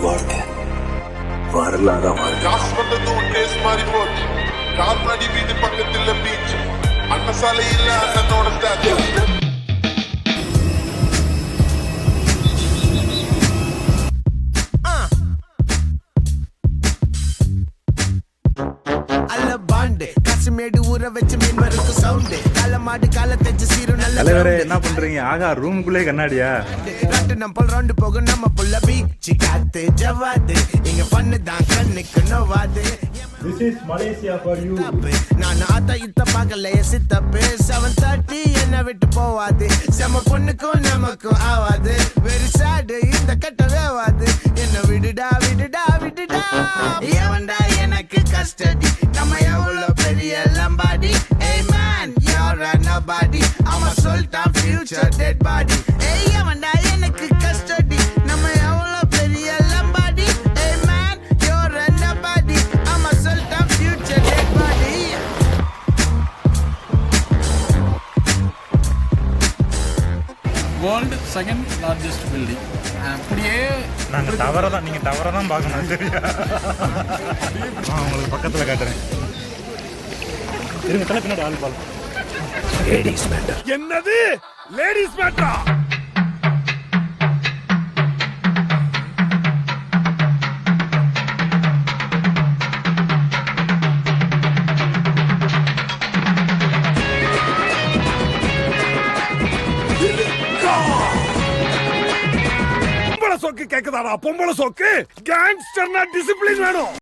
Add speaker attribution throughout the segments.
Speaker 1: வாழ்க்கை வரலாறா வாழ்க்கை.
Speaker 2: காசு வந்தது உன் டேஸ் மாறி போச்சு. கால்நடி வீடு பக்கத்துல பீச். அன்னசாலை இல்ல அண்ணனோட ஸ்டாச்சு.
Speaker 3: தலைவரே என்ன பண்றீங்க? ஆகா ரூமுக்குள்ளே கண்ணாடியா?
Speaker 4: ரவுண்டு போகும் நம்ம புள்ள பீச் காத்து ஜவாது இங்க பண்ணு தான் கண்ணுக்கு நோவாது.
Speaker 3: This is Malaysia for you.
Speaker 4: நான் ஆத்தா இத்த பார்க்கல சித்தப்பு 7:30 என்ன விட்டு போவாது. செம பொண்ணுக்கும் நமக்கும் ஆவாது. வெரி சாடு இந்த கட்ட வேவாது. என்ன விடுடா விடுடா விடுடா. எவன்டா எனக்கு கஸ்டடி நம்ம எவ்வளவு பெரிய Lambadi. Hey man you're a nobody. I'm a sultan future dead body. Hey எவன்டா எனக்கு கஸ்டடி நம்ம எவ்வளவு பெரிய Lambadi. Hey man you're a nobody. I'm a sultan future dead body.
Speaker 5: World second largest building. அப்படியே
Speaker 3: நீங்க தவற தான் பார்க்கணும். சரியா? உங்களுக்கு பக்கத்துல காட்டுறேன். இருங்க, தலை பின்னாடி ஆள் பால்.
Speaker 1: Ladies matter.
Speaker 3: என்னது லேடிஸ் மேட்டரா? பொம்பளை சோக்கு கேக்குதாடா? பொம்பளை சோக்கு கேங்ஸ்டர்னா டிசிப்ளின் வேணும்.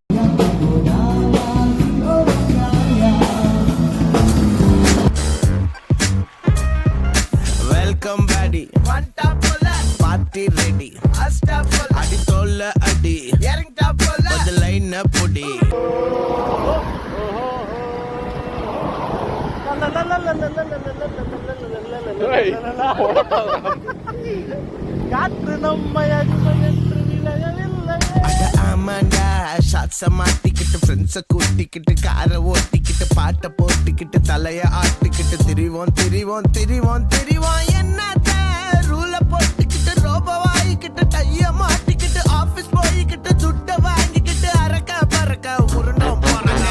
Speaker 4: Welcome buddy. One top puller. Party ready. Asta puller. Adi tolla adi. Yaring top puller. But the line up pudi. காற்று நம்மை அடிமையென்று விளையவில்லை. அட ஆமாண்டா ஷாட்ஸ மாட்டிக்கிட்டு ஃப்ரெண்ட்ஸை கூட்டிக்கிட்டு காரை ஓட்டிக்கிட்டு பாட்டை போட்டுக்கிட்டு தலைய ஆட்டிக்கிட்டு திரிவோம் திரிவோம் திரிவோம் திரிவோம். என்னத்த ரூல போட்டுக்கிட்டு ரோப வாங்கிக்கிட்டு டைய மாட்டிக்கிட்டு ஆபீஸ் போய்கிட்டு துட்ட வாங்கிக்கிட்டு அரக்க பறக்க உருண்டோம் போறாங்க.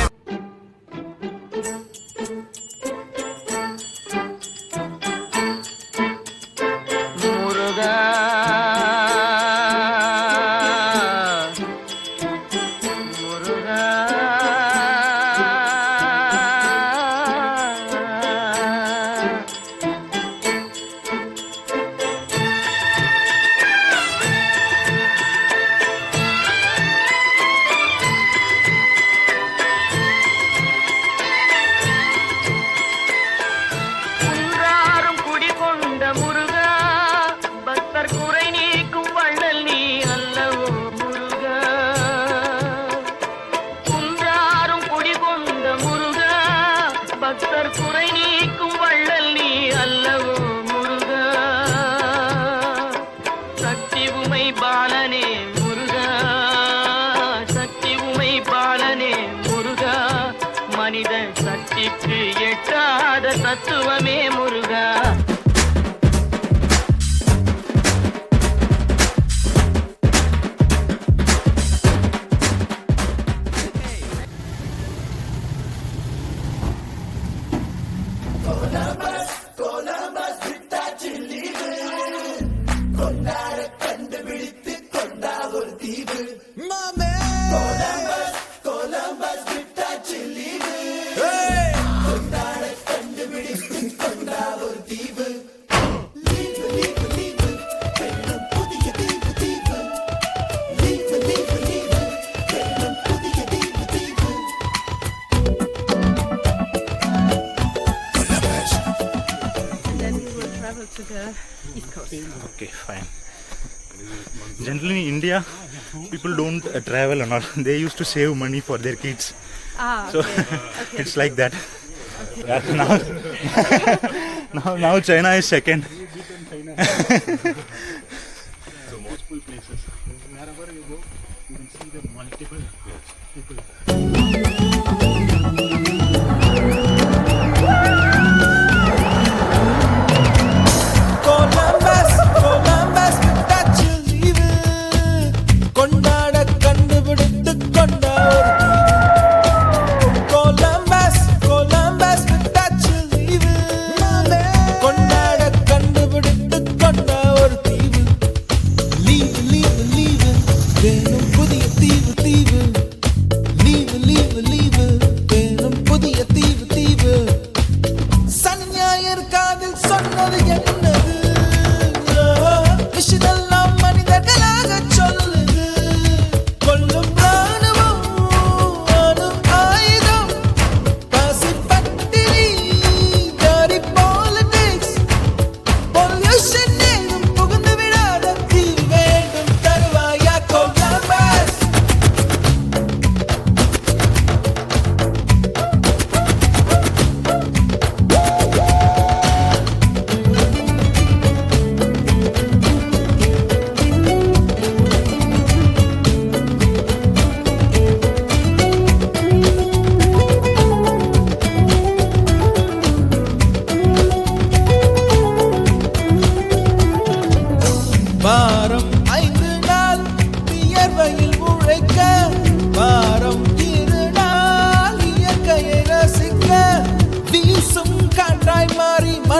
Speaker 4: முருகா முருகா
Speaker 6: குன்றாரும் குடிகொண்ட முருகா பக்தர் குறை நீக்கும் வள்ளல் நீ அல்லவோ முருகா. குன்றாரும் குடிகொண்ட முருகா பக்தர் குறை நீக்கும் வள்ளல் நீ அல்லவோ முருகா. சக்தி உமை பாலனே முருகா சக்தி உமை பாலனே முருகா. மனித சக்திக்கு எட்டாத தத்துவமே முருகா.
Speaker 7: To the East Coast.
Speaker 3: Okay, fine. Generally in India, people don't travel and all. They used to save money for their kids. So
Speaker 7: Okay.
Speaker 3: it's like that. Yeah, now China is second.
Speaker 5: So multiple places. Wherever you go, you can see the multiple people.
Speaker 4: Columbus, Columbus, that you leave. Konda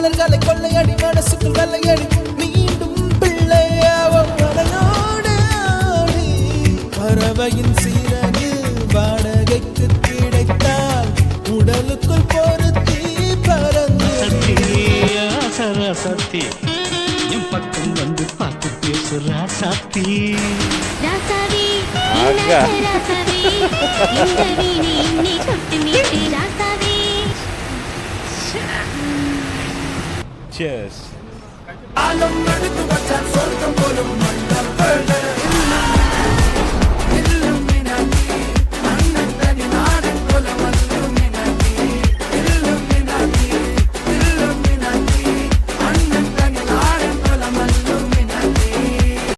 Speaker 4: மலர்களை கொள்ளையடி மனசுக்குள் வெள்ளையடி மீண்டும் பிள்ளையாவும் மலையோடு ஆடி பறவையின் சீரகு வாடகைக்கு கிடைத்தால் உடலுக்குள் பொருத்தி பறந்து
Speaker 5: சத்தி என் பக்கம் வந்து பார்த்து பேசுறா சாத்தி
Speaker 8: ராசாவே
Speaker 3: ஆகா.
Speaker 8: ராசாவே இந்த வீணை என்னை தொட்டு மீட்டு ராசாவே
Speaker 3: Cheers.
Speaker 4: ஆலம் எடுத்து வச்சால் சொர்க்கம் போலும் மன்னர்கள்